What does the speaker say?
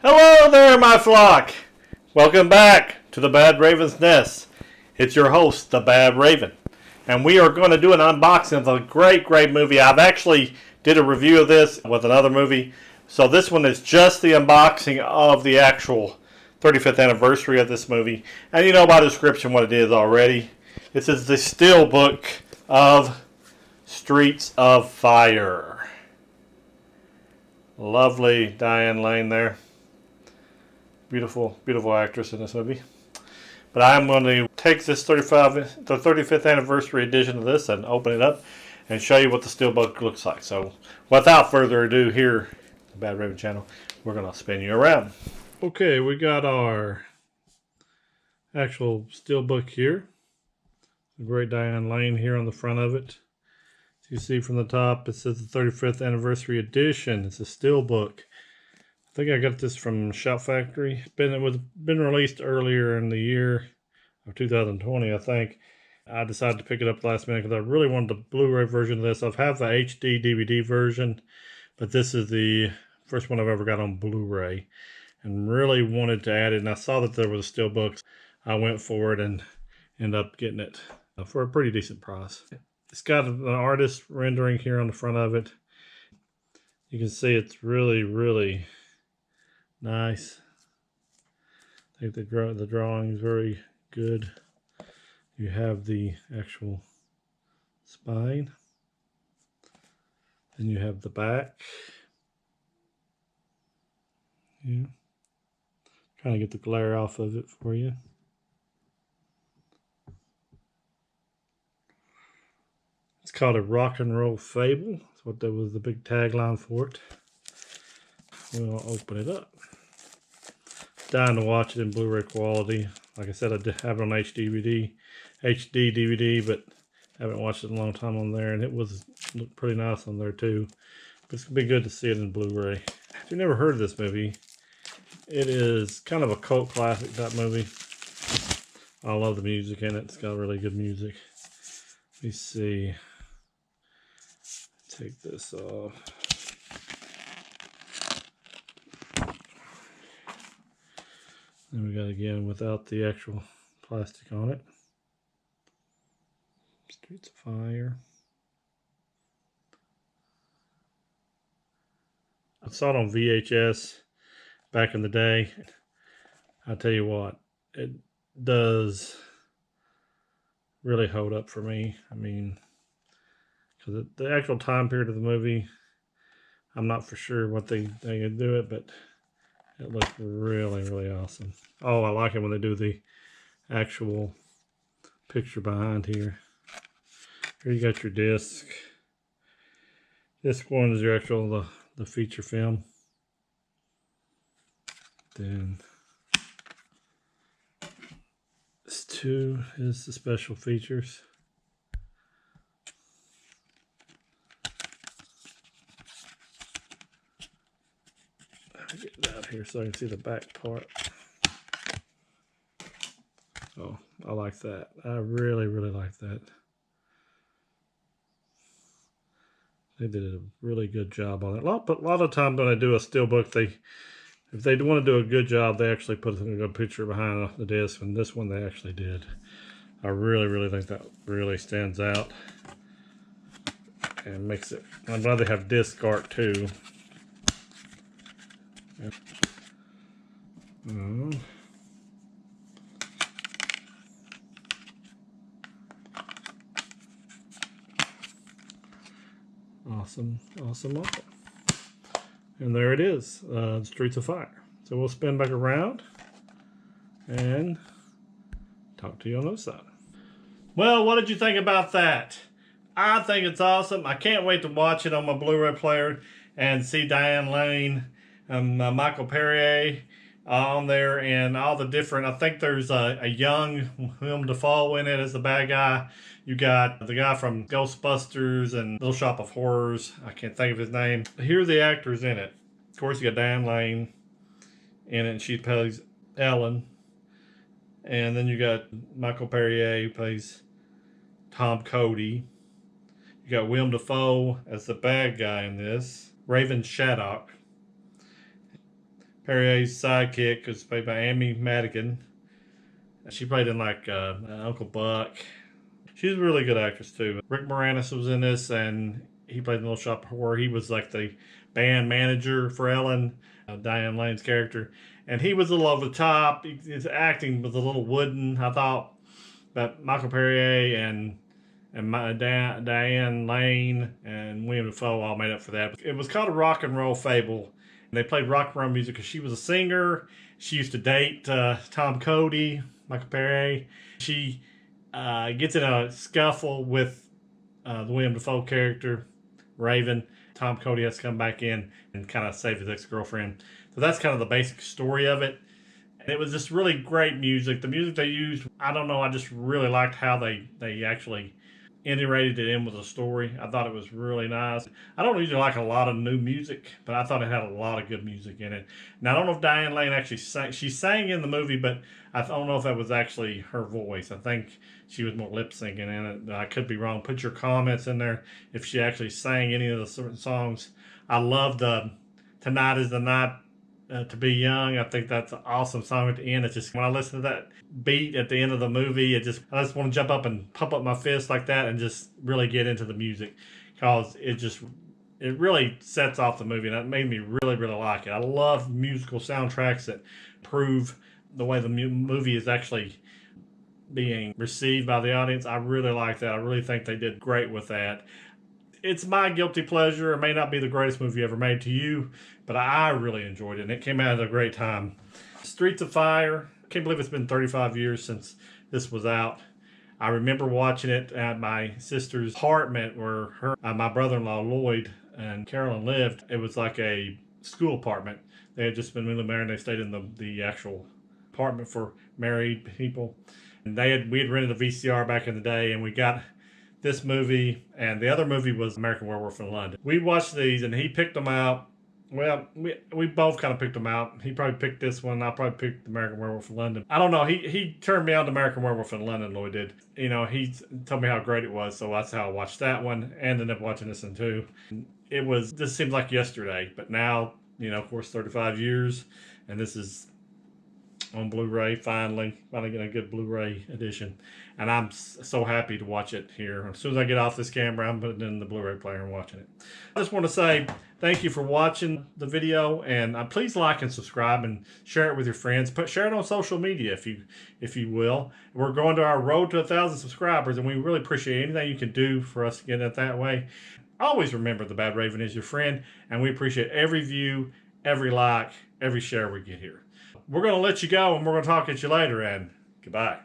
Hello there, my flock! Welcome back to the Bad Raven's Nest. It's your host, the Bad Raven. And we are going to do an unboxing of a great movie. I've actually did a review of this with another movie. So this one is just the unboxing of the actual 35th anniversary of this movie. And you know by description what it is already. This is the Steelbook of Streets of Fire. Lovely Diane Lane there. Beautiful actress in this movie. But I'm going to take this the 35th anniversary edition of this and open it up and show you what the Steelbook looks like. So without further ado, here, the Bad Raven channel, we're going to spin you around. Okay, we got our actual Steelbook here. A great Diane Lane here on the front of it. As you see from the top, it says the 35th anniversary edition. It's a Steelbook. I think I got this from Shout Factory. It was been released earlier in the year of 2020, I think. I decided to pick it up last minute because I really wanted the Blu-ray version of this. I've had the HD DVD version, but this is the first one I've ever got on Blu-ray, and really wanted to add it. And I saw that there was a Steelbook. I went for it and ended up getting it for a pretty decent price. It's got an artist rendering here on the front of it. You can see it's really nice. I think the drawing is very good. You have the actual spine. Then you have the back. Yeah. Trying to get the glare off of it for you. It's called A Rock and Roll Fable. That's what that was, the big tagline for it. We'll open it up. Dying to watch it in Blu-ray quality. Like I said, I did have it on HD DVD, but haven't watched it in a long time on there, and it looked pretty nice on there too. But it's gonna be good to see it in Blu-ray. If you've never heard of this movie, it is kind of a cult classic type movie. I love the music in it. It's got really good music. Let me see. Take this off. Then we got again without the actual plastic on it. Streets of Fire. I saw it on VHS back in the day. I tell you what, it does really hold up for me. I mean, because the actual time period of the movie, I'm not for sure what they could do it, but it looks really awesome. Oh, I like it when they do the actual picture behind here. Here you got your disc. Disc one is your actual the feature film. Then this two is the special features. Get it out here so I can see the back part. Oh, I like that. I really like that. They did a really good job on it. But a lot of times when I do a Steelbook, if they want to do a good job, they actually put a picture behind the disc, and this one they actually did. I really think that really stands out and makes it. I'm glad they have disc art too. Awesome. And there it is, Streets of Fire. So we'll spin back around and talk to you on the other side. Well, what did you think about that? I think it's awesome. I can't wait to watch it on my Blu-ray player and see Diane Lane and Michael Perrier on there, and all the different. I think there's a young Willem Dafoe in it as the bad guy. You got the guy from Ghostbusters and Little Shop of Horrors. I can't think of his name. Here are the actors in it. Of course, you got Diane Lane in it, and she plays Ellen. And then you got Michael Perrier, who plays Tom Cody. You got Willem Dafoe as the bad guy in this. Raven Shaddock. Perrier's sidekick was played by Amy Madigan. She played in like Uncle Buck. She's a really good actress too. Rick Moranis was in this, and he played in Little Shop of Horror. He was like the band manager for Ellen, Diane Lane's character, and he was a little over the top. His acting was a little wooden, I thought. But Michael Perrier and Diane Lane and William Dafoe all made up for that. It was called A Rock and Roll Fable. And they played rock and roll music because she was a singer. She used to date Tom Cody, Michael Perrier. She gets in a scuffle with the William Dafoe character, Raven. Tom Cody has to come back in and kind of save his ex-girlfriend. So that's kind of the basic story of it. And it was just really great music. The music they used, I don't know, I just really liked how they actually integrated it in with a story. I thought it was really nice. I don't usually like a lot of new music, but I thought it had a lot of good music in it. Now, I don't know if Diane Lane actually sang. She sang in the movie, but I don't know if that was actually her voice. I think she was more lip syncing in it. I could be wrong. Put your comments in there if she actually sang any of the certain songs. I love the Tonight is the Night to Be Young. I think that's an awesome song at the end. It's just, when I listen to that beat at the end of the movie, I just want to jump up and pump up my fist like that and just really get into the music, because it really sets off the movie, and that made me really, really like it. I love musical soundtracks that prove the way the movie is actually being received by the audience. I really like that. I really think they did great with that. It's my guilty pleasure. It may not be the greatest movie ever made to you, but I really enjoyed it, and it came out at a great time. Streets of Fire. I can't believe it's been 35 years since this was out. I remember watching it at my sister's apartment where my brother-in-law Lloyd and Carolyn lived. It was like a school apartment. They had just been newly married, and they stayed in the actual apartment for married people. And we had rented a VCR back in the day, and we got this movie, and the other movie was American Werewolf in London. We watched these, and he picked them out. Well, we both kind of picked them out. He probably picked this one. I probably picked American Werewolf in London. I don't know. He turned me on to American Werewolf in London, Lloyd did. You know, he told me how great it was, so that's how I watched that one, and ended up watching this one too. This seems like yesterday, but now, you know, of course, 35 years, and this is on Blu-ray, finally getting a good Blu-ray edition, and I'm so happy to watch it here. As soon as I get off this camera, I'm putting it in the Blu-ray player and watching it. I just want to say thank you for watching the video, and please like and subscribe and share it with your friends. Share it on social media if you will. We're going to our road to 1,000 subscribers, and we really appreciate anything you can do for us to get it that way. Always remember, the Badraven is your friend, and we appreciate every view, every like, every share we get here. We're going to let you go, and we're going to talk at you later, and goodbye.